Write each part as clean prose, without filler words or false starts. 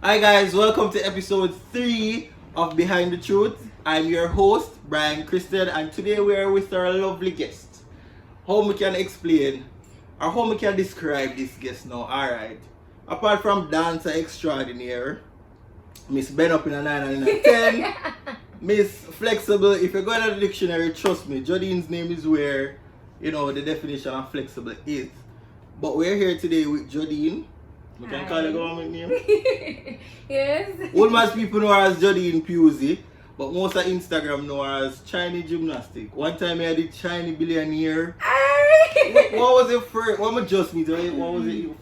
Hi guys, welcome to episode 3 of Behind the Truth. I'm your host, Brian Christian, and today we are with our lovely guest. How we can explain, or how we can describe this guest now, alright. Apart from dancer extraordinaire, Miss Ben up in a 9 and a 10, Miss Flexible, if you go to the dictionary, trust me, Jodene's name is where, the definition of flexible is. But we're here today with Jodene. We can call her government name. Yes. All my people know her as Jodene Pusey, but most of Instagram know her as Chineygymnastic. One time I did Chinese Billionaire. What was your first? What was your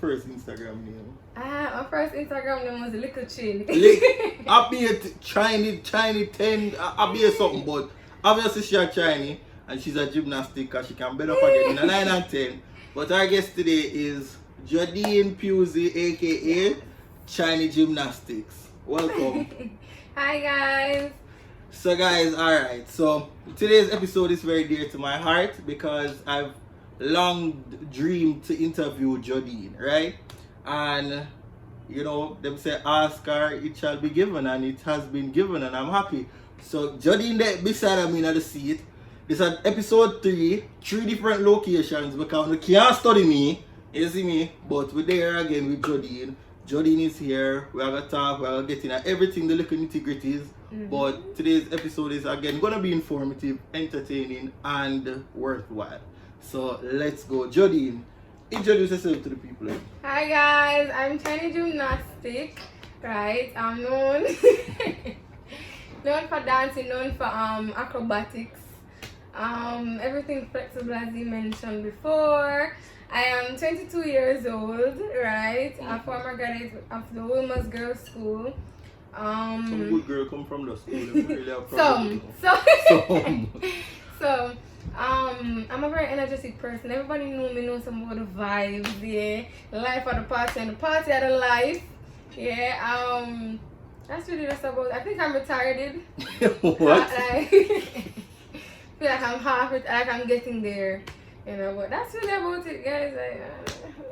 first Instagram name? My first Instagram name was Little Chin. I be a Chinese 10. I be a something, but obviously she's a Chinese and she's a gymnastic because she can better forget in a 9 and 10. But our guest today is Jodene Pusey, aka Chineygymnastics. Welcome. Hi guys. So guys, alright. So today's episode is very dear to my heart because I've long dreamed to interview Jodene, right? And them say ask her, it shall be given, and it has been given, and I'm happy. So Jodene there beside me in the seat. This is episode 3 different locations because you can't study me. You see me, but we're there again with Jodene. Jodene is here. We have a talk. We are getting at everything, the little nitty gritties. But today's episode is again gonna be informative, entertaining, and worthwhile. So let's go, Jodene. Introduce yourself to the people. Hi guys, I'm Chineygymnastic. Right, I'm known known for dancing, known for acrobatics, everything flexible as you mentioned before. I am 22 years old, right? A former graduate of the Women's Girls School. Some good girl come from the school. Really I'm a very energetic person. Everybody knows some about the vibes, yeah. The life of the party and the party of the life. Yeah, that's really just about. I think I'm retired. What? I feel like I'm like I'm getting there. But that's really about it, guys.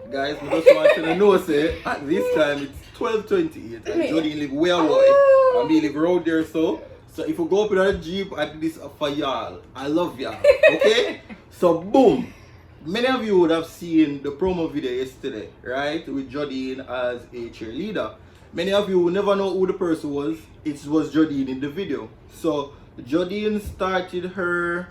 Guys, we just want to know, say, at this time it's 12:28 and Jodene live way away. And we live around there, so if you go up in a Jeep, I do this for y'all. I love y'all, okay? So boom. Many of you would have seen the promo video yesterday, right? With Jodene as a cheerleader. Many of you will never know who the person was. It was Jodene in the video. So Jodene started her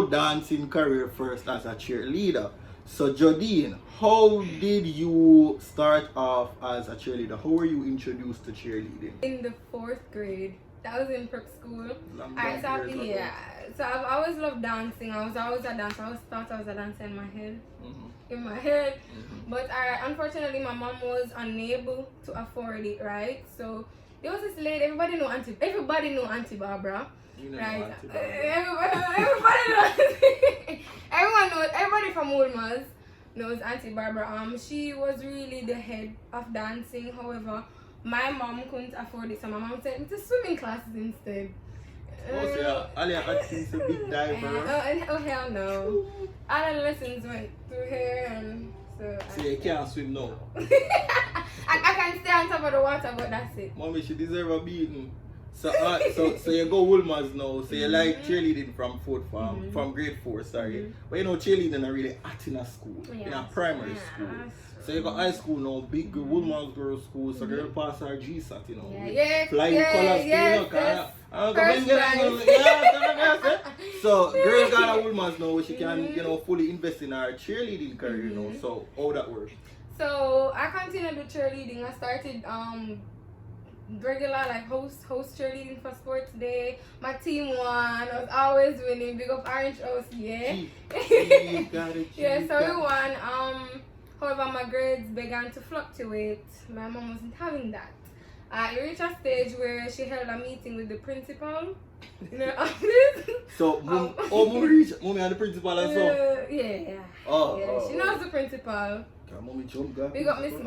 dancing career first as a cheerleader. So Jodene, how did you start off as a cheerleader? How were you introduced to cheerleading? In the 4th grade. That was in prep school. So I've always loved dancing. I was always a dancer. I always thought I was a dancer in my head. But unfortunately my mom was unable to afford it, right? So there was this lady, everybody know Auntie Barbara. Right. Everybody from Woolmers knows Auntie Barbara. She was really the head of dancing. However, my mom couldn't afford it, so my mom sent me to swimming classes instead. Ali had since a big diver. Oh hell no! All the lessons went through her, and so you can't swim now. I can stay on top of the water, but that's it. Mommy, she deserve a beating. So you go Woolmers now. So you like cheerleading from from grade 4, sorry. But cheerleading are really hot in a school, in a primary school. So you got high school now, big Woolmers girls school. So girl pass her GSAT, flying colors, So girl got a Woolmers now, she can fully invest in her cheerleading career, So how that works? So I continued with cheerleading. I started regular like host cheerleading for sports day. My team won. I was always winning. Big up Orange House, yeah. Yeah, so we won. However, my grades began to fluctuate. My mom wasn't having that. It reached a stage where she held a meeting with the principal. So mommy and the principal as well? Yeah. She knows the principal. Mommy jump, girl. We got Mrs.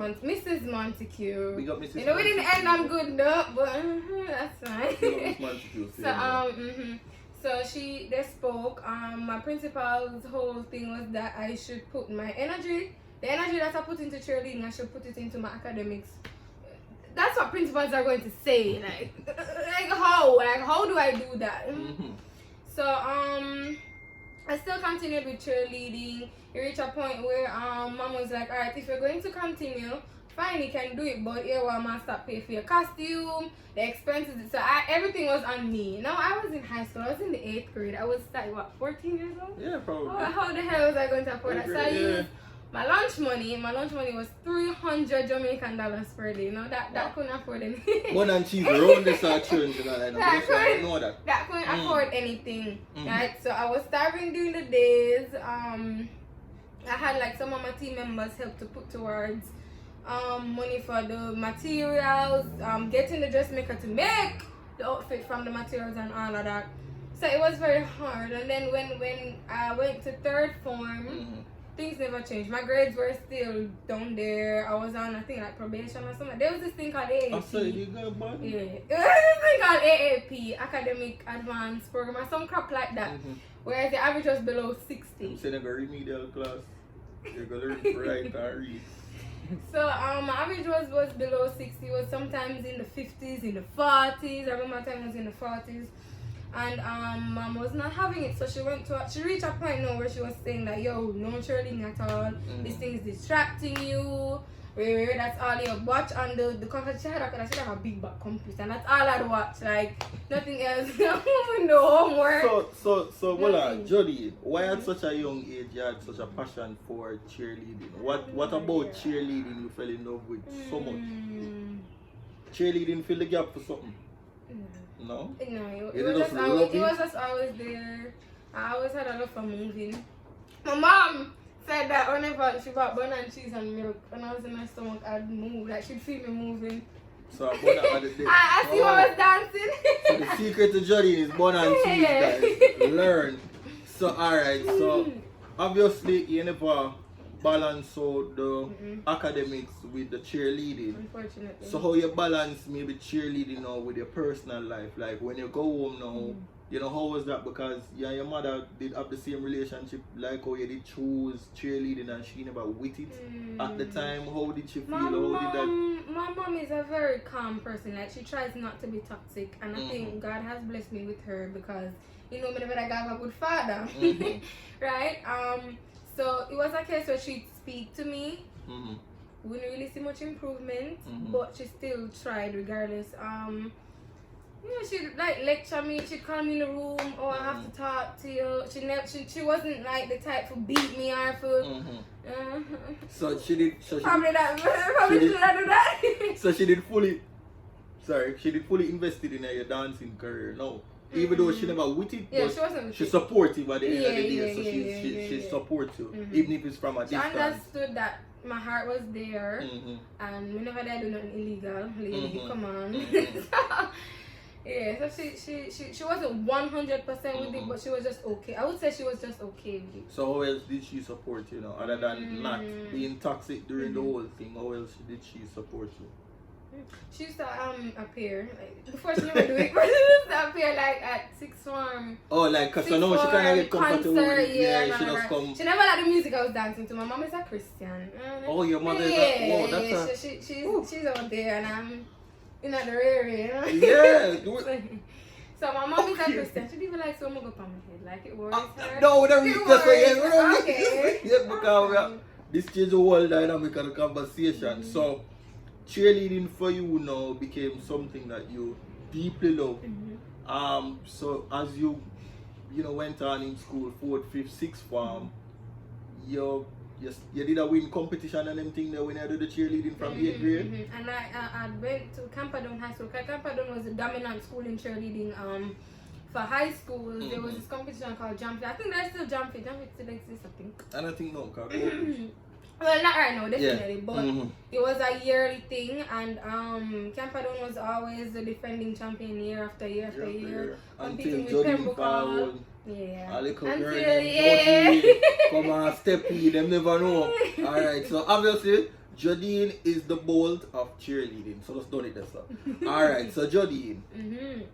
Montague. We got Mrs. We didn't end on good note, but that's fine. Miss Montague, so they spoke. My principal's whole thing was that I should put my energy, the energy that I put into cheerleading, I should put it into my academics. that's what principals are going to say. Like how do I do that? So I still continued with cheerleading. It reached a point where mom was like, alright, if you're going to continue, fine, you can do it, but here I'm gonna stop paying for your costume, the expenses. So everything was on me. Now I was in high school, I was in the 8th grade. I was like, what, 14 years old? Yeah, probably. How the hell was I going to afford that? So I used my lunch money was $300 Jamaican dollars per day. No, that couldn't afford anything. Bun and cheese around the children, you know, that couldn't afford anything. Right? So I was starving during the days. I had like some of my team members help to put towards money for the materials, getting the dressmaker to make the outfit from the materials and all of that. So it was very hard. And then when I went to 3rd form, things never changed. My grades were still down there. I was on, I think, like probation or something. There was this thing called AAP. I said you got bad. Yeah. There was this thing called AAP, Academic Advanced Program, or some crap like that. Whereas the average was below 60. I'm saying I got remedial class. You're going to learn to write and read. So my average was below 60. Was sometimes in the 50s, in the 40s. I remember my time was in the 40s. And mom was not having it, so she reached a point now where she was saying that, yo, no cheerleading at all. This thing is distracting you. That's all you watch on the computer. She had a big back computer, and that's all I'd watch. Like nothing else. No homework. So hold on, Jody. Why at such a young age you had such a passion for cheerleading? What about cheerleading you fell in love with so much? Cheerleading fill the gap for something? No? No, it was just always there. I always had a love for moving. My mom said that whenever she bought bun and cheese and milk, when I was in my stomach, I'd move. Like she'd feel me moving. So bun and cheese. I see what I was dancing. So the secret to Jody is bun and cheese, guys. Learn. So alright, so obviously you never balance out the academics with the cheerleading. Unfortunately. So how you balance maybe cheerleading now with your personal life? Like when you go home now, you know, how was that? Because you and your mother did have the same relationship, like how you did choose cheerleading and she never with it at the time. How did she feel? My mom is a very calm person. Like she tries not to be toxic, and I think God has blessed me with her because you know, whenever I got a good father, right? So it was a case where she'd speak to me. We didn't really see much improvement, but she still tried regardless. You know, she'd like lecture me, she'd call me in the room, oh I have to talk to you. She wasn't like the type to beat me or for So she did probably did not do that. So she did fully invested in your dancing career now. Even though she never with it, but she's supportive at the end of the day. So she supports you, even if it's from a distance. She understood that my heart was there, and whenever I do nothing illegal, lady, come on. Yeah, so she wasn't 100% with it, but she was just okay. I would say she was just okay with it. So how else did she support you now, other than not being toxic during the whole thing? How else did she support you? She used to appear before she never do it, but she used to appear like at 6th form. Oh, like cause I know she kind of get comfortable with it. Yeah, she just come. She never liked the music I was dancing to. My mom is a Christian. Oh, your mother is a wow. That's she's out there and I'm in the area. Yeah. So my mom is a Christian. She even like so much up on my head, like it worries her. No, we don't just okay. Yeah, because this change the whole dynamic of the conversation. So cheerleading for you now became something that you deeply love. So as you went on in school, 4th, 5th, 6th form, you did a win competition and everything there when you did the cheerleading from 8th grade. And I went to Campadon High School. Campadon was a dominant school in cheerleading. For high school, there was this competition called Jump Fit. I think there's still Jump Fit. Jump Fit still exists, I think. And I think no, well, not right now, definitely, but it was a yearly thing, and Campadon was always the defending champion year after year after year. Until Jody Power, yeah. a little girl named Jody, come on, step in, them never know. Alright, so obviously, Jodene is the bolt of cheerleading, so let's do it this up. Alright, so Jodene,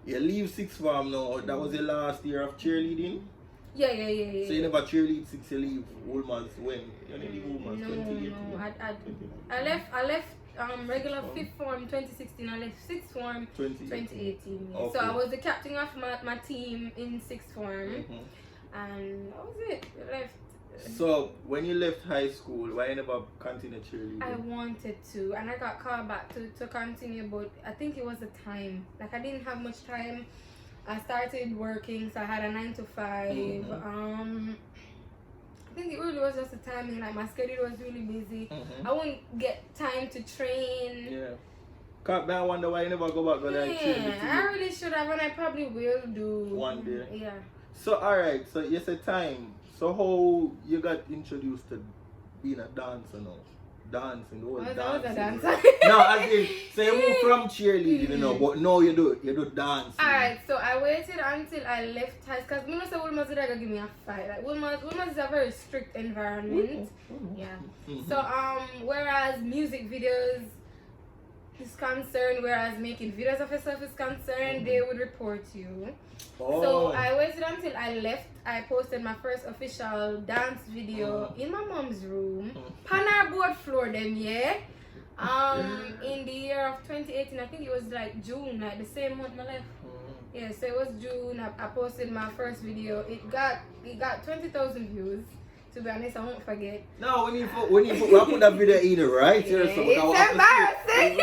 you leave 6th form now, that was your last year of cheerleading? Yeah. So you never cheerlead 6 you leave Woolman's when? You only leave Woolman's 20 years. No. I left regular fifth form 2016. I left sixth form 2018. Yeah. Okay. So I was the captain of my team in sixth form, and that was it. I left. So when you left high school, why you never continued cheerleading? I wanted to, and I got called back to continue, but I think it was the time. Like I didn't have much time. I started working, so I had a 9 to 5. I think it really was just the timing. Like my schedule was really busy. I wouldn't get time to train. Yeah. Can't I wonder why you never go back to like cheerleading. I really should have, and I probably will do one day. Yeah. So alright, so you said time. So how you got introduced to being a dancer now? Dancing, I was dancing. a dancer. No, as in, so you moved from cheerleading, you know, but now you do dancing. Alright, so I waited until I left high school, because I know say Wilma's gonna give me a fight. Like Wilma's is a very strict environment. Yeah. So whereas music videos is concerned, whereas making videos of yourself is concerned, they would report you. So I waited until I left. I posted my first official dance video in my mom's room, on our board floor then, yeah. In the year of 2018, I think it was like June, like the same month I left. Yeah, so it was June. I posted my first video. It got 20,000 views. To be honest, I won't forget. No, when you put that video in, right? Yeah, it's embarrassing.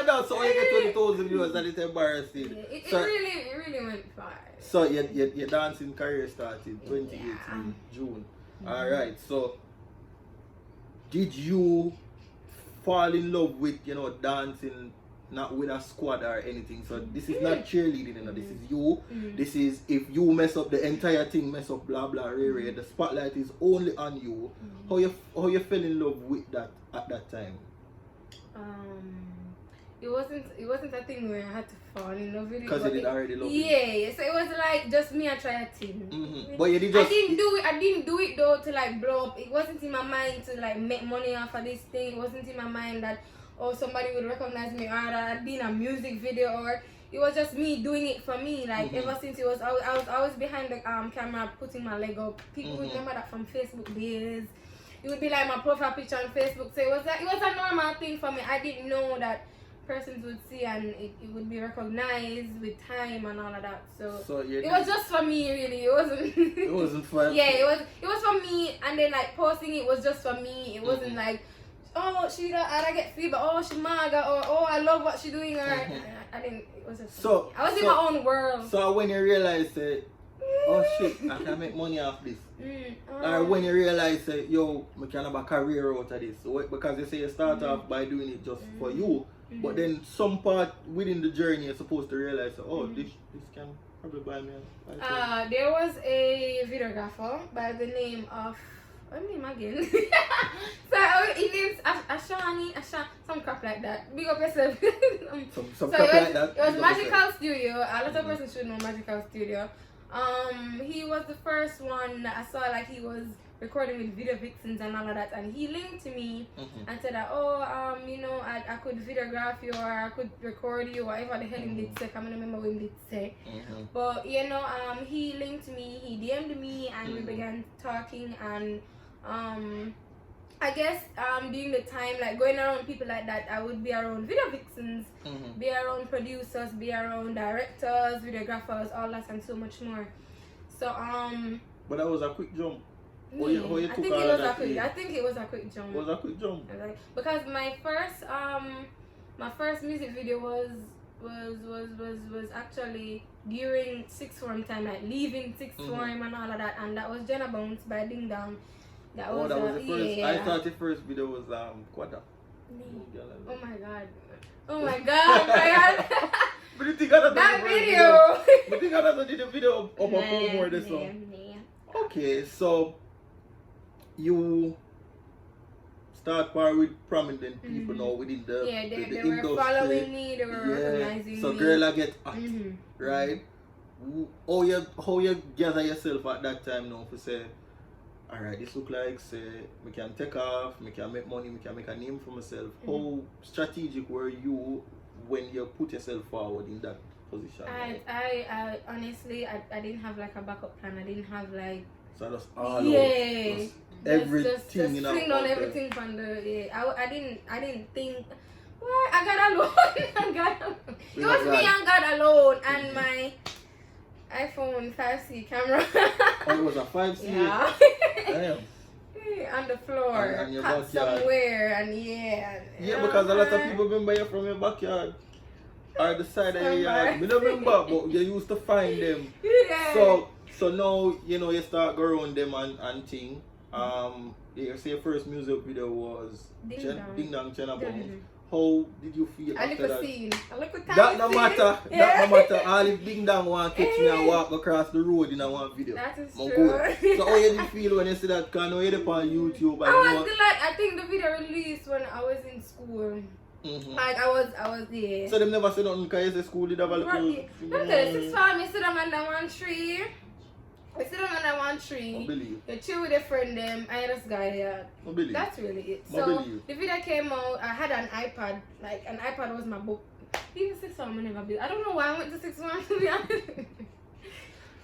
No. So when you get 20,000 viewers, that is embarrassing. Yeah, it really went far. So your dancing career started 2018 June. Alright, so did you fall in love with dancing, not with a squad or anything? So this is not cheerleading, this is you. This is if you mess up the entire thing, mess up blah blah rare. The spotlight is only on you. How you fell in love with that at that time? It wasn't a thing where I had to fall in love with it. Because you did already love it. Yeah, so it was like just me and try a thing. But you did just... I didn't do it though to like blow up. It wasn't in my mind to like make money off of this thing. It wasn't in my mind that somebody would recognize me or that I'd be in a music video, or it was just me doing it for me. Like ever since I was always behind the camera putting my leg up. People would remember that from Facebook days. It would be like my profile picture on Facebook. So it was a normal thing for me. I didn't know that persons would see and it would be recognized with time and all of that. So it was just for me really. It wasn't it wasn't for yeah, it was for me, and then like posting it was just for me. It wasn't like she I get feedback, she maga, or I love what she doing, or I didn't. It was just for me. I was in my own world. So when you realized that oh shit, I can make money off this. Or when you realize that yo, I can have a career out of this. So, because they say you start off by doing it just for you. But then some part within the journey you're supposed to realize this can probably buy me a there was a videographer by the name of what name again? So his name's Ashani, some crap like that. Big up yourself. some crap like that. It was Magical Studio. A lot of persons should know Magical Studio. He was the first one that I saw, like he was recording with video vixens and all of that, and he linked to me and said that I could videograph you or I could record you, whatever the hell he did say. I can't remember what he did say. But he linked me, he DM'd me, and we began talking, and I guess during the time, like going around people like that, I would be around video vixens, be around producers, be around directors, videographers, all that and so much more. So but that was a quick jump. I think it was a quick jump. Was a quick jump? Because my first music video was actually during sixth form time, like leaving sixth form and all of that, and that was Jenna Bounce by Ding Dong. That was the first. I thought the first video was Quadda. Oh my god, Brian. But you think I that video. You think I did a video of a more this one? Okay, so you start par with prominent people now within the they industry. Were following me, they were recognizing me. So girl I get hot, right? How you gather yourself at that time now to say, alright, this look like say we can take off, we can make money, we can make a name for myself. How strategic were you when you put yourself forward in that position? I honestly I didn't have like a backup plan. I didn't have like so that's all yeah. everything just fling down everything from the I didn't think why I got alone. It was me and God alone and my iPhone 5C camera. Oh, it was a 5C? Yeah. Damn. On the floor, and your cut backyard. somewhere, and yeah. Because a lot of people remember you from your backyard or the side of your yard. Me don't remember, but you used to find them. Yeah. So now you start going around them and thing. You say your first music video was Ding Dong China Bones. How did you feel after that? I look at That no matter. All if Ding Dong want to catch me and walk across the road in a one video. That is I'm true. good. So how you did feel when you see that? Because now you're on YouTube. I was delighted. I think the video released when I was in school. Mm-hmm. Like I was there. So them never said nothing because you say school did have a little... Let me tell you, 6 farm, you sit down under one tree. We sit down under one tree. I believe. You chill with a friend them. I just got here. I believe. That's really it. I So believe. the video came out. I had an iPad. Like an iPad was my book. Even 6 farm, I never did. I don't know why I went to 6 farm to be honest.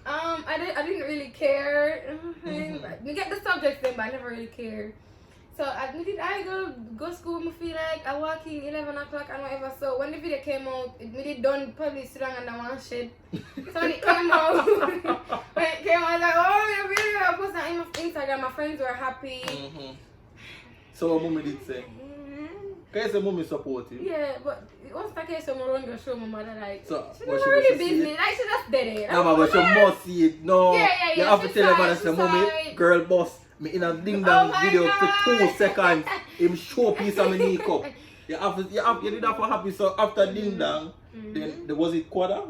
I didn't really care. We get the subjects then, but I never really cared. So I go school, me feel like I walk in 11 o'clock and whatever. So when the video came out, it really done probably sit down under one shed. So when it came out, when it came out, I was like, oh, the video, I posted on my Instagram, my friends were happy. Mm-hmm. So what mommy did say? Can you say mommy supportive? Yeah, but it wasn't the case when I run to show my mother like, So, she never really busy. Like she just did it. No, but you must see it. No, Yeah, you have to she tell your saw mother, it, say, she saw mommy, it." girl boss, me in a Ding Dong Oh my video God. for 2 seconds. Him show piece of my makeup. You did that for happy. So after Ding Dong, then there was it quarter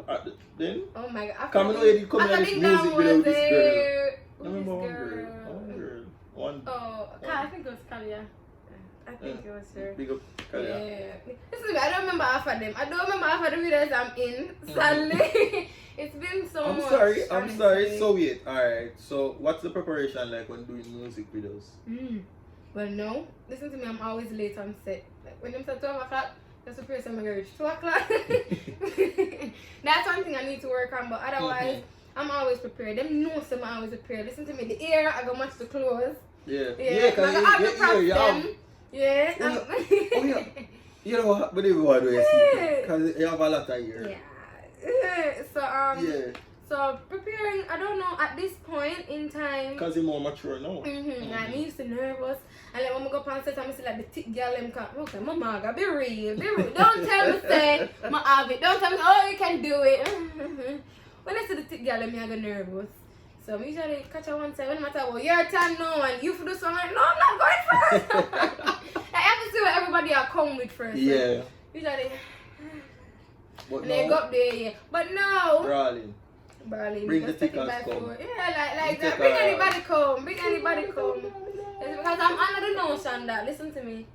then. Oh my god. Come on, you did come in after this Ding music Dong video with was this there. I remember one girl. One. Oh, I think it was Kalia. I think it was her. Big up, Kalia. Yeah. Listen, I don't remember half of them. I don't remember half of the videos I'm in. Sadly. It's been so I'm much. sorry. honestly. So wait. Alright. So what's the preparation like when doing music videos? Well, no. Listen to me, I'm always late on set. Like when them say 12 o'clock, just prepare some reach 2 o'clock. That's one thing I need to work on, but otherwise, I'm always prepared. Them know some I'm always prepared. Listen to me, the ear, I go match the clothes. Yeah. Yeah, Because I have to prep you them. have. Yeah. Oh, yeah. You know what? Believe what do you see? Because you have a lot of ear. Yeah. So Yeah. So preparing, I don't know at this point in time. Because you're more mature now. Like me used to nervous, and like when I go up on set, I see like the thick girl them come. Okay, mama, gotta be real, be real. Don't tell me say, ma have it. Don't tell me, oh you can do it. When I see the thick girl, them I go nervous. So I usually catch her one side when I tell, well, your turn now, and you for do something. No, I'm not going first. I have to see what everybody are come with first. Yeah. So usually. But And they go up there, yeah. But no. Brawling. Bring the tickers come. Yeah, like that. Bring anybody come. Bring anybody come. It's because I'm under the notion that, listen to me.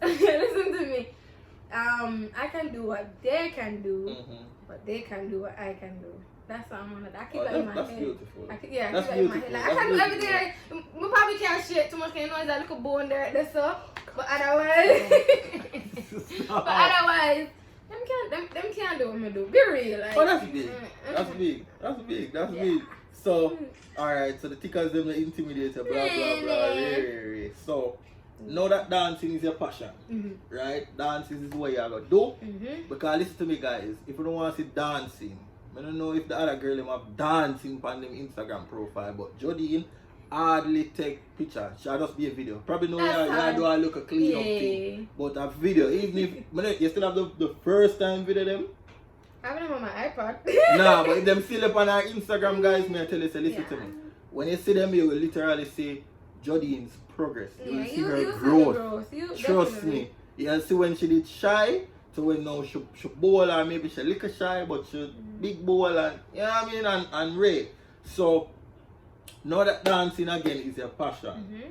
Listen to me. I can do what they can do, but they can do what I can do. That's what I'm on. I keep that in my that's head. Beautiful. I keep that That's in my head. beautiful. Like, I can do everything. Like, we probably can't shit too much. You know, there's a little bone there, that's all. But otherwise, them can't do what me do. Be real. Like, Oh, that's big. That's big. So, alright, so the tickers them the intimidator, blah blah blah. So, know that dancing is your passion, right? Dancing is what you are gonna do. Because listen to me, guys. If you don't want to see dancing, I don't know if the other girl them have dancing on them Instagram profile, but Jodene hardly take picture. Shall just be a video. Probably know you do a look a clean up thing, but a video. Even if you still have the first time video them. I have them on my iPod. Nah, but if them still up on our Instagram, guys, may I tell you, say, listen to me. When you see them, you will literally see Jodene's progress. You will see her growth. Trust me. You see when she did shy, to when now she bowl, or maybe she little shy, but she big bowl, and you know what I mean, and Ray. So now that dancing again is your passion.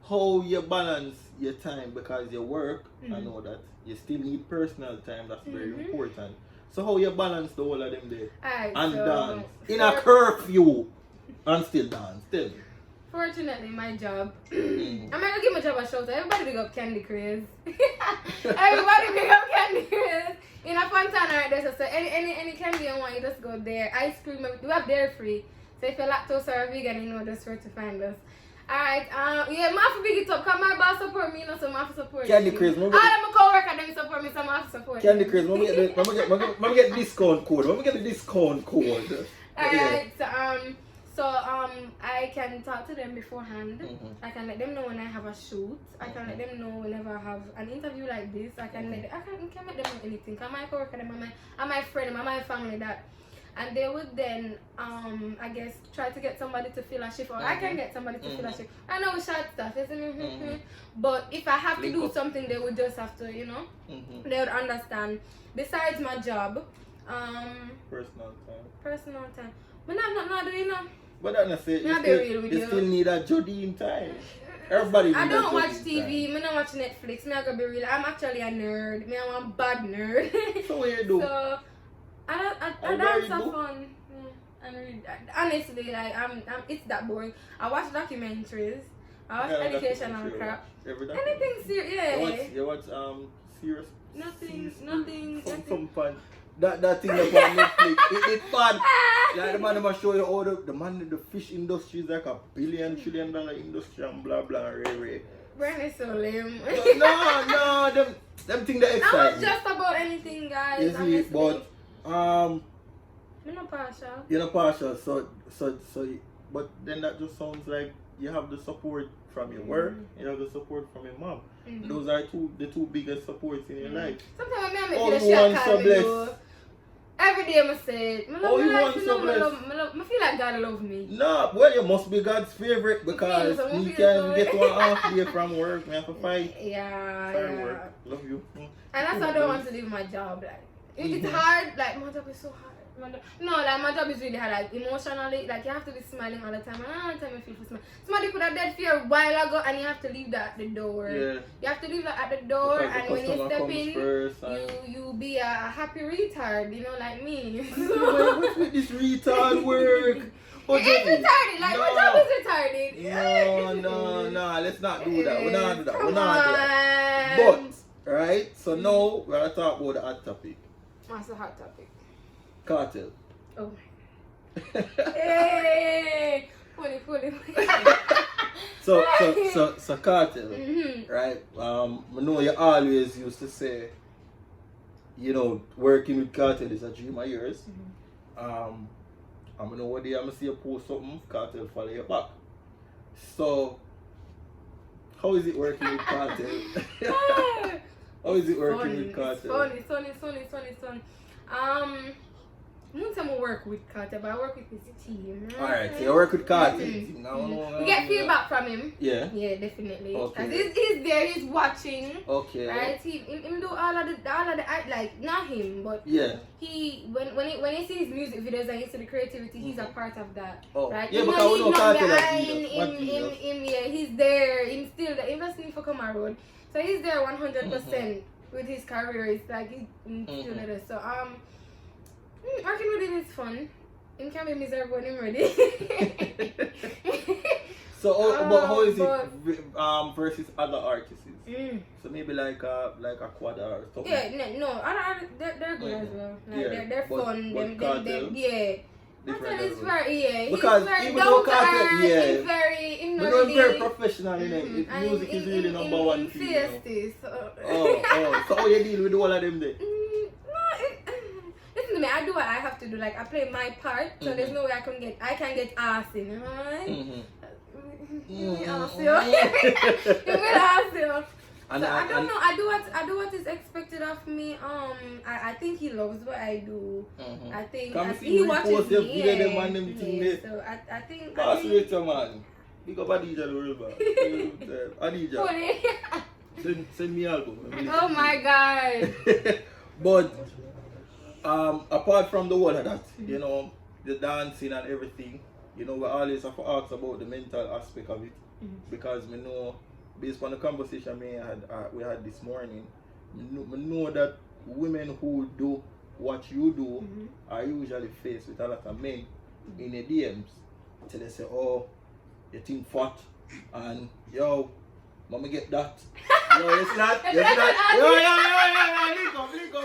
How you balance your time, because you work, I know that you still need personal time, that's very important. So how you balance the whole of them there and dance in a curfew and still dance? Tell me. Fortunately, my job. I'm gonna give my job a shout out. Everybody big up Candy Craze. Everybody big up Candy Craze. In a fountain right there, so any candy you want, you just go there. Ice cream, we have dairy free. So if you're lactose or vegan, you know just where to find us. Alright, yeah, I have to big it up. Come my boss support me, you know, so I have to support Candy you. Crisp, All of my co-workers, them support me, so I have to support Candy them. Crisp, let me get discount code. Let me get the discount code. Alright, so I can talk to them beforehand. I can let them know when I have a shoot. I can let them know whenever I have an interview like this. I can let I can let them know anything. Cause my coworker, them are my friend, my family that, and they would then I guess try to get somebody to fill a shift, or I can get somebody to fill a shift. I know short stuff, isn't it? But if I have to do something, they would just have to, you know, they would understand. Besides my job, personal time. But not doing no. But that's not say you still need a Jodene time. Everybody I don't watch TV, I don't watch Netflix, I gotta be real. I'm actually a nerd. I'm a bad nerd. So what you do? So I dance for fun. Yeah, and read. Honestly, like it's that boring. I watch documentaries. I watch educational crap. Anything serious, yeah. You watch serious? Nothing. Some fun. That thing that's on Netflix, it's fun. Like the man must show you all the fish industry is like $1 billion, $1 trillion industry and blah blah ray. Brain is so lame. No, them thing that excite I'm not just about anything, guys. You see, but I'm not partial. You're not partial, so but then that just sounds like you have the support from your work, you have the support from your mom. Those are the two biggest supports in your life. Sometimes I feel like she call me. Every day I say, I feel like God love me. No, well you must be God's favorite because you can't get 1 half day from work. We have to fight. Yeah. Work. Love you. And that's why I don't want to leave my job. Like it's hard. Like my job is so hard. Like my job is really hard. Like emotionally, like you have to be smiling all the time. And all the time I feel for smile. Somebody could have dead fear a while ago, and you have to leave that at the door. Yeah. You have to leave that at the door, because and when you step in, you be a happy retard. You know, like me. What's with this retard work? It's retarded. Like my job is retarded. No. Let's not do that. We're not do that. But right. So now we're gonna talk about the hot topic. What's the hot topic? Cartel. Oh my. Hey! Funny. So cartel, right? I know you always used to say, you know, working with cartel is a dream of yours. I know one day I'm gonna see you post something, cartel follow you back. So, how is it working with cartel? How is it working with cartel? It's funny. I won't say I work with Carter, but I work with his team. Alright, so you work with Carter. We get feedback from him. Yeah, definitely. Okay. He's there, he's watching. Okay. Right? He do all of the like not him, but yeah. He when he sees music videos and he sees the creativity, he's a part of that. Oh. Right? Yeah, but I know Carter he's there, he's still there. Investing for Come Road. So he's there 100% with his career. It's like he's still there. So working with him is fun. It can be miserable when I'm ready. So, but how is it versus other artists? So maybe like a quad or something. Yeah, no, other artists they're good as well. Like they're fun. Them, yeah. Cartel is very because he's very even down though to Cartel, earth. He's very very professional. Music is really number one for you. So how you deal with all of them then? Listen to me, I do what I have to do. Like I play my part, so there's no way I can get ass in. You know what I mean? I don't know. I do what is expected of me. I think he loves what I do. I think he watches me. So I think. Man. Big up Adija Adija. Send me album. Oh my God. But apart from the whole of that, you know, the dancing and everything, you know, we always have to ask about the mental aspect of it. Because we know, based on the conversation we had this morning, we know that women who do what you do are usually faced with a lot of men in the DMs. So they say, oh, you think fat, and yo, mama get that. No, it's not. Yeah.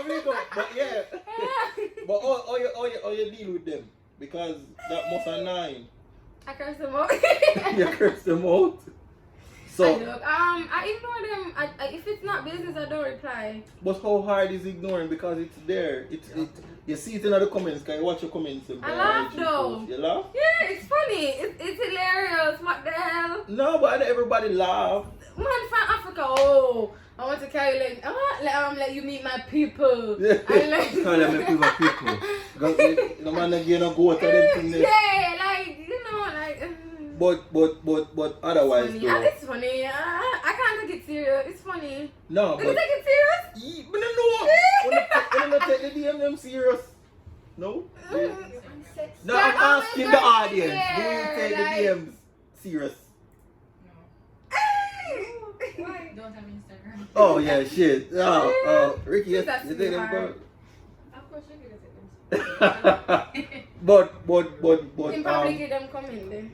Link up. But yeah. But how you deal with them? Because that must annoy. I curse them out. You curse them out. So, I ignore them. If it's not business, I don't reply. but how hard is ignoring because it's there? You see it in the comments. Can you watch your comments? I laugh though. You laugh? Yeah, it's funny. It's hilarious. What the hell? No, but everybody laugh. Man from Africa. Oh, I want to carry like let you meet my people. Yeah. And like, Let me meet my people. No man again go to them thing there. yeah, like you know, like. But otherwise It's funny. though. It's funny. I can't take it serious. It's funny. No, Did but you take it serious? but no. When you take the DM them serious. No? No, I'm asking the audience. Yeah, Do you take the DMs serious? Why? Don't have Instagram. Oh yeah, shit. Oh, Ricky, you That's take too them, hard. Of course, you can take them. but In public, you them come in there.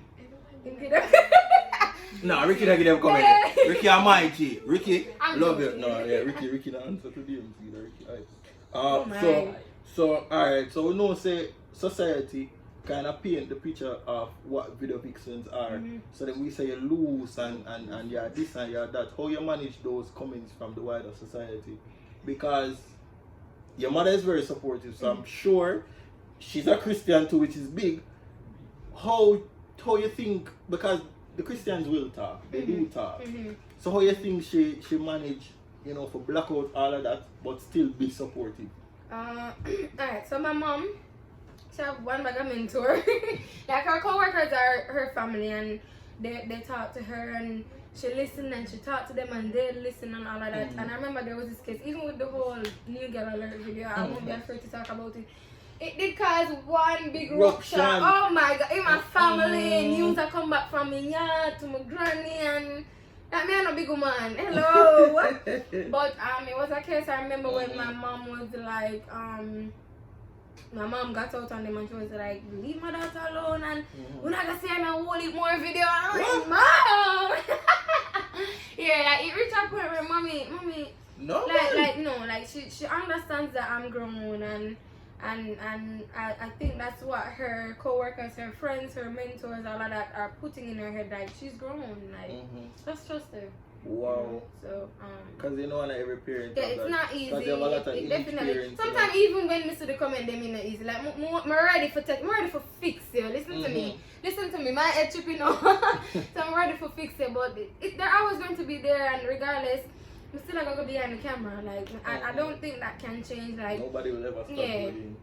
no, Ricky don't give them comment. Ricky am my G. Ricky, I'm love joking. you. No, yeah, Ricky not answer to DMs either. Ricky, alright. Oh my. So alright, so we know say society kind of paint the picture of what video vixens are. So then we say you're loose and you're this and you're that. How you manage those comments from the wider society? Because your mother is very supportive, so I'm sure she's a Christian too, which is big. How you think, because the Christians will talk, they do talk. So how you think she managed, for block out all of that, but still be supportive? Alright, so my mom, she have one mega mentor. Like her co-workers are her family, and they talk to her and she listen and she talk to them and they listen and all of that. And I remember there was this case, even with the whole New Girl Alert video, I won't be afraid to talk about it. It did cause one big rupture. Oh my god, in my family, news that come back from me yard to my granny, and that me and a big woman. Hello. But it was a case I remember when my mom was like, my mom got out on them and she was like, leave my daughter alone and we're not gonna see her no whole heap more video. And I'm like, Mom. Yeah, like it reached a point where mommy No, she understands that I'm grown, and I think that's what her co-workers, her friends, her mentors, all of that are putting in her head, like she's grown, like just trust her. Wow. So because not every parent. yeah, it's not easy. They have a lot of Definitely. parents, Sometimes even when I see the comment, they mean not easy. Like I'm ready for fix you. Listen to me. Listen to me. My head tripping out. So I'm ready for fix it, but they're always going to be there, and regardless, I'm still not gonna go behind the camera. Like I don't think that can change. Like nobody will ever stop doing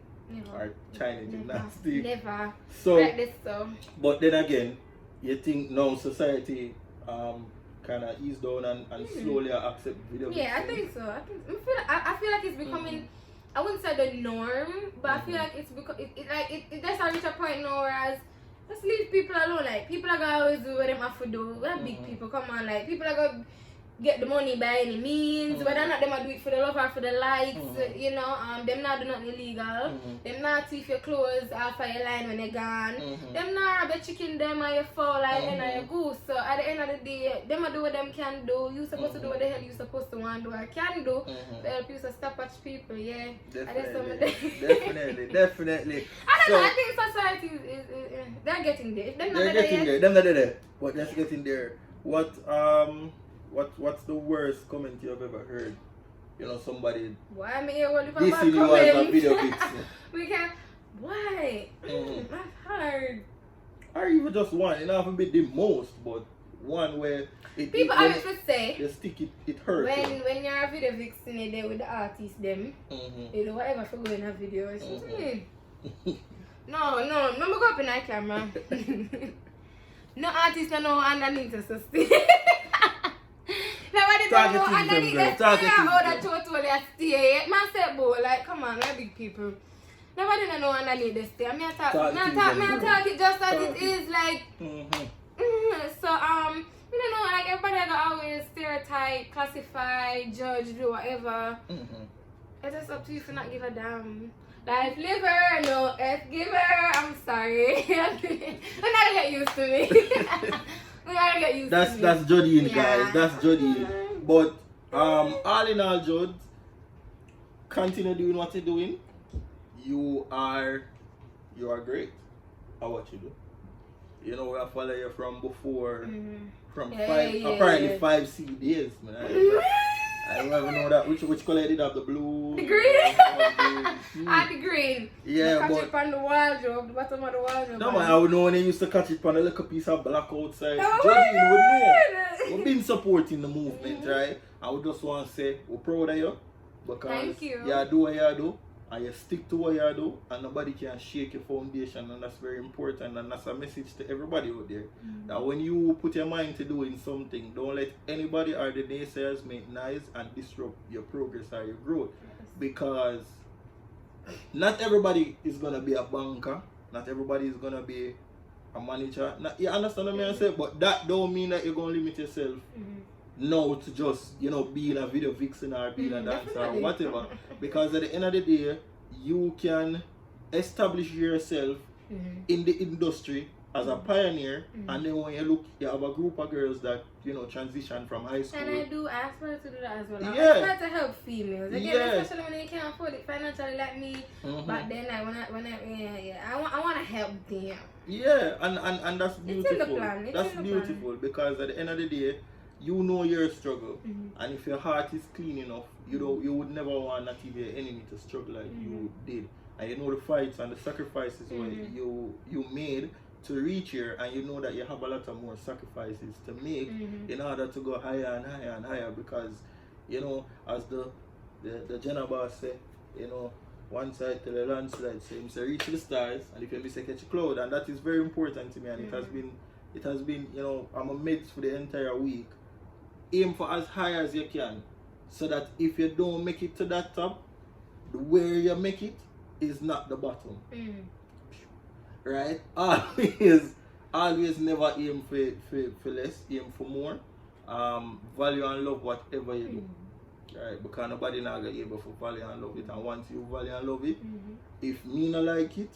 our Chineygymnastic. Never. So, Like this, so. but then again, you think now society kind of ease down and slowly accept video. Yeah, I think so. I feel like it's becoming. I wouldn't say the norm, but I feel like it's because it just reach a point now whereas just leave people alone. Like people are gonna always do what they have to do. We're big people, come on, like people are gonna get the money by any means, whether or not them do it for the love or for the likes, them not do nothing illegal, them not thief your clothes off of your line when you're gone, them not rob your chicken, them or your fowl and your goose. So at the end of the day, them do what them can do. You supposed to do what the hell you supposed to want to do or can do to help you to stop watch people, yeah. Definitely. I don't know, I think society is they're getting there. They're getting there. Them not there. But they're getting there. What's the worst comment you have ever heard? Somebody why am I here? What if dissing you as a video vixen? We can't. Why? That's hard. Or even just one. It don't have to be the most, but one where people always say the stick it hurts. When you're a video vixen, you're there with the artists, them. You know, whatever for going in a video or something. No, I'm gonna go up in that camera. No artist don't know underneath the sustain. Nobody don't know underneath the stay or that totally stay. Man said, boy, like, come on, we're big people. Nobody don't know underneath the stay. I talk it just as it is, like. So, you don't know, like, everybody got always stereotype, classify, judge, do whatever. It's just up to you for not give a damn. Life liver, no earth giver. I'm sorry. We're not gonna get used to me. We gotta get used to me. That's Jodene, guys. That's Jody. But all in all, Jod, continue doing what you're doing. You are great at what you do. You know, I follow you from before, from Yeah. apparently 5C days, man. I don't even know that. Which color did have the blue? The green? And The green. Yeah, catch but it on the wardrobe, the bottom of the wardrobe. no man, I would know when they used to catch it on a little piece of black outside. Oh Jodene would know. my We've been supporting the movement, right? I would just want to say we're proud of you because Thank you. do what you do and you stick to what you do and nobody can shake your foundation, and that's very important, and that's a message to everybody out there. That when you put your mind to doing something, don't let anybody or the naysayers make noise and disrupt your progress or your growth. Because not everybody is gonna be a banker, not everybody is gonna be a manager. You understand what I'm saying? But that don't mean that you're gonna limit yourself now to just, being a video vixen or being a dancer or whatever. Because at the end of the day, you can establish yourself in the industry as a pioneer, and then when you look, you have a group of girls that transition from high school. And I do aspire to do that as well. I Yeah. try to help females. Again, Yeah. especially when they can't afford it financially like me. But then I want to help them. Yeah, and that's beautiful. It's in the plan. That's beautiful because at the end of the day, you know your struggle, and if your heart is clean enough, you would never want not even your enemy to struggle like you did, and you know the fights and the sacrifices you made to reach here, and you know that you have a lot of more sacrifices to make in order to go higher and higher and higher. Because as the Jenna boss say, one side to the landslide, so him say reach the stars, and if you miss, catch a cloud, and that is very important to me, and it has been I'm a mate for the entire week. Aim for as high as you can, so that if you don't make it to that top, where you make it is not the bottom. Right? Always never aim for less, aim for more. Value and love whatever you do. Right? Because nobody not gonna be able to value and love it, and once you value and love it, if me not like it,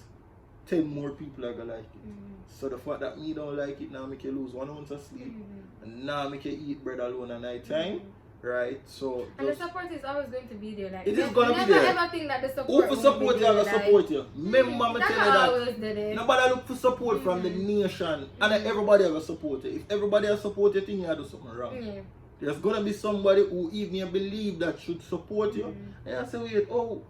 10 more people are gonna like it. So the fact that me don't like it now make you lose 1 ounce of sleep, and now make you eat bread alone at night time, right? So and the support is always going to be there. Like, it is gonna be there. Never ever think that the support who for support you are gonna support you. Remember me tell you that nobody look for support from the nation, and everybody ever support you. If everybody else support you, think you do something wrong. There's gonna be somebody who even you believe that should support you, and I say, wait, oh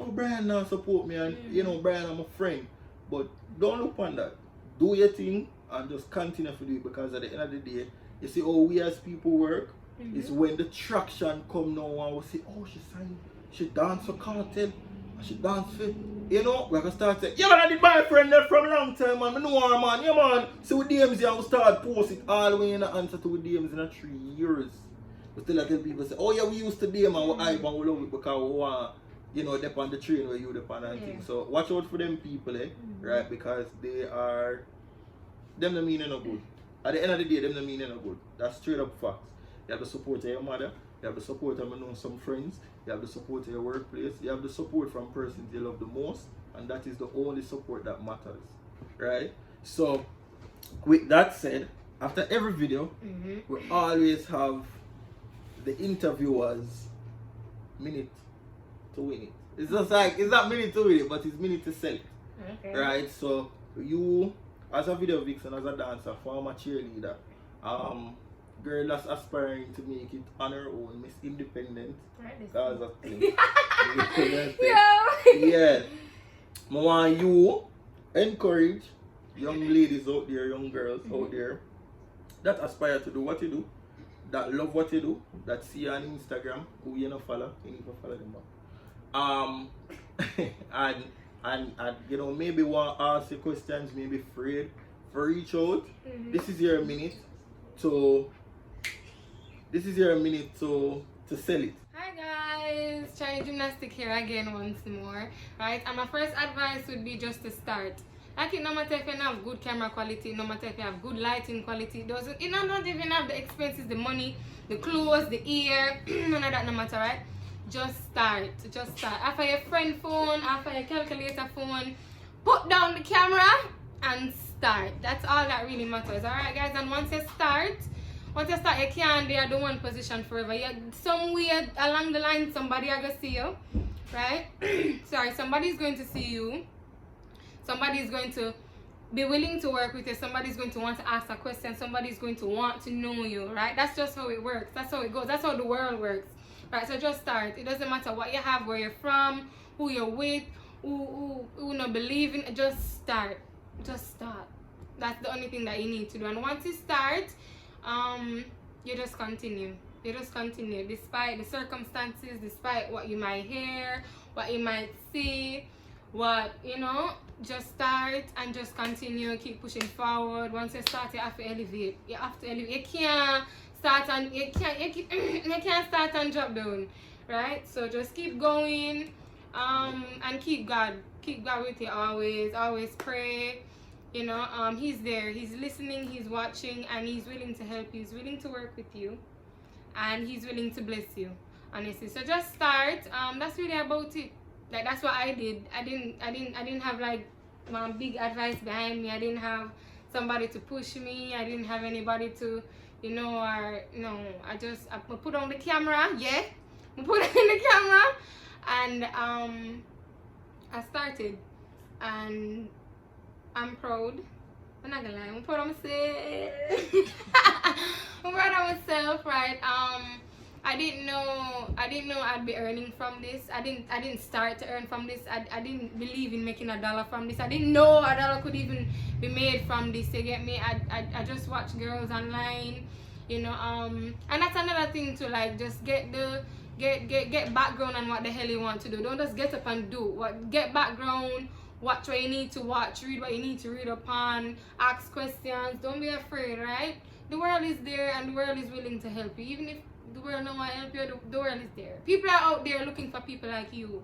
Brian now support me, and Brian I'm a friend. But don't look on that. Do your thing and just continue to do it, because at the end of the day, you see how we as people work is when the traction come now and we say, oh, she signed, she dance for Cartel, she dance for, we're gonna start saying, yeah man, I did boyfriend there from a long time, man, I know her, man, yeah man. So with DMs and we start post it all the way in the answer to with DMs in 3 years. We still tell people say, oh yeah, we used to DM and we hype and we love it because we want, dep on the train where you dep on and things. So watch out for them people, right? Because them the meaning no good. At the end of the day, them the meaning no good. That's straight up facts. You have the support of your mother, you have the support of some friends, you have the support of your workplace, you have the support from persons you love the most, and that is the only support that matters, right? So with that said, after every video, we always have the interviewers minute to win it. It's just like, it's not minute to win it, but it's minute to sell it. Okay. Right? So you, as a video vixen, as a dancer, former cheerleader, girl that's aspiring to make it on her own, Miss Independent. That's a thing. Yeah. I want you encourage young ladies out there, young girls out there that aspire to do what you do, that love what you do, that see you on Instagram, who you not follow, you need to follow them back. And maybe want to ask you questions, maybe afraid for reach out. This is your minute to sell it. Hi guys, Chineygymnastic here again once more, right? And my first advice would be just to start. Like, it no matter if you have good camera quality, no matter if you have good lighting quality, it not even have the expenses, the money, the clothes, the ear, none of that no matter, right? Just start. After your friend phone, after your calculator phone, put down the camera and start. That's all that really matters, alright guys? And once you start, you can't be at the one position forever. Somewhere along the line, somebody are gonna see you, right? Sorry, somebody's going to see you. Somebody is going to be willing to work with you. Somebody's going to want to ask a question. Somebody's going to want to know you, right? That's just how it works. That's how it goes. That's how the world works, right? So just start. It doesn't matter what you have, where you're from, who you're with, who not believe in. Just start. Just start. That's the only thing that you need to do. And once you start, you just continue. You just continue, despite the circumstances, despite what you might hear, what you might see, just start and just continue, keep pushing forward. Once you start, you have to elevate. You have to elevate. You can't start and you can't start and drop down, right? So just keep going, and keep God with you always. Always pray. He's there. He's listening. He's watching, and he's willing to help you. He's willing to work with you, and he's willing to bless you. Honestly, so just start. That's really about it. Like, that's what I did. I didn't have like big advice behind me. I didn't have somebody to push me. I didn't have anybody to, I put on the camera. Yeah, I put on the camera, and I started, and I'm proud. I'm not gonna lie. I'm proud of myself. I'm proud of myself, right? I didn't know I'd be earning from this. I didn't start to earn from this. I didn't believe in making $1 from this. I didn't know $1 could even be made from this. You get me? I just watch girls online, and that's another thing to, like, just get background on what the hell you want to do. Don't just get up and do get background, watch what you need to watch, read what you need to read upon, ask questions. Don't be afraid, right? The world is there, and the world is willing to help you. Even if the world don't want to help you, the world is there. People are out there looking for people like you,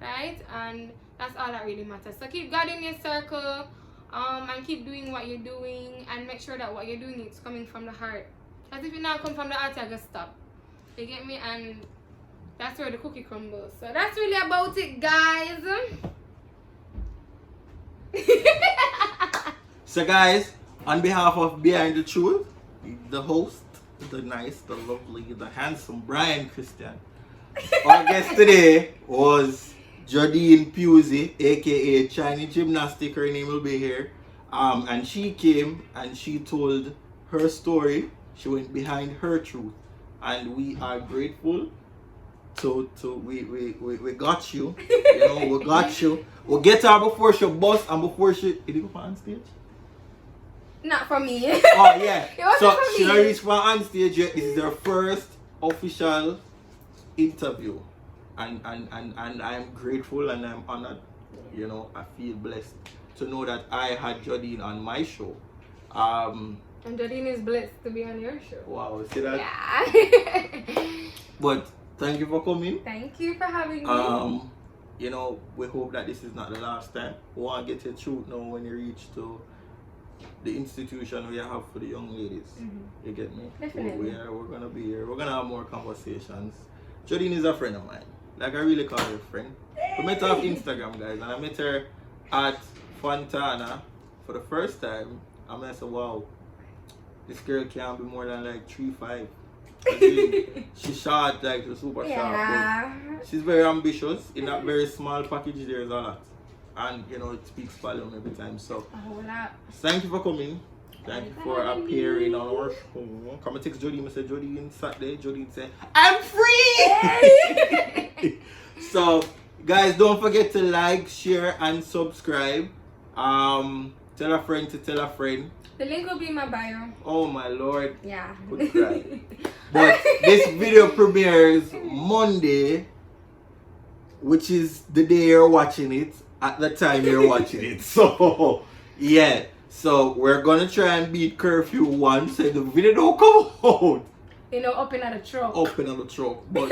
right? And that's all that really matters. So keep God in your circle, and keep doing what you're doing, and make sure that what you're doing is coming from the heart. Because if it not come from the heart, you just stop. You get me? And that's where the cookie crumbles. So that's really about it, guys. So guys, on behalf of Behind the Truth, the host, the nice, the lovely, the handsome Brian Christian, our guest today was Jodene Pusey, aka Chineygymnastic. Her name will be here. And she came and she told her story. She went behind her truth, and we are grateful. We got you. We got you. We'll get her before she bust and before she. Did you go on stage? Not for me. Oh yeah. So for she me. not reached on stage yet. This is her first official interview, and I'm grateful and I'm honored. I feel blessed to know that I had Jodene on my show. And Jodene is blessed to be on your show. Wow, see that? Yeah. But thank you for coming. Thank you for having me. We hope that this is not the last time. We want to get your truth now when you reach to the institution we have for the young ladies. Mm-hmm. You get me? Definitely. We're gonna be here. We're gonna have more conversations. Jodene is a friend of mine. Like, I really call her a friend. We met her on Instagram, guys, and I met her at Fontana for the first time. And I said, wow, this girl can't be more than like 3'5". She's short, like she's super sharp. But she's very ambitious. In that very small package, there's a lot. And it speaks volume every time. So A whole lot. thank you for coming. Thank you for appearing on our show. Come and text Jody. I said Jody in Saturday. Jody said, I'm free! So guys, don't forget to like, share, and subscribe. Tell a friend to tell a friend. The link will be in my bio. Oh my lord. Yeah. Good cry. But this video premieres Monday, which is the day you're watching it, at the time you're watching it. So yeah. So we're gonna try and beat curfew once so the video don't come out. Up in the truck. Up in the truck. But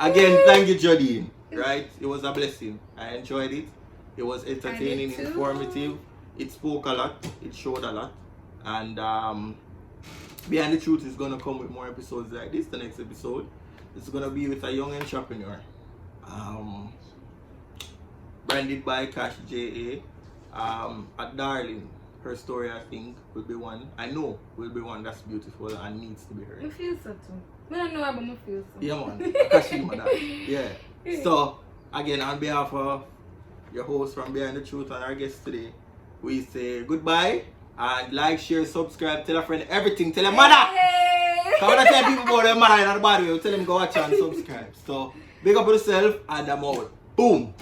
again, thank you, Jodene. Right? It was a blessing. I enjoyed it. It was entertaining, I did too. informative. It spoke a lot. It showed a lot. And Behind the Truth is gonna come with more episodes like this. The next episode, it's gonna be with a young entrepreneur. Branded by Cash J.A. At Darling. Her story, I think, will be one. I know will be one that's beautiful and needs to be heard. I feel so too. I don't know about I feel so. Yeah, man. Kashima, that. Yeah. So, again, on behalf of your host from Behind the Truth and our guest today, we say goodbye. And like, share, subscribe, tell a friend, everything. Tell your mother. Hey. Come on, tell people about their mother in the body. Tell them go watch and subscribe. So, big up yourself and I'm out. Boom.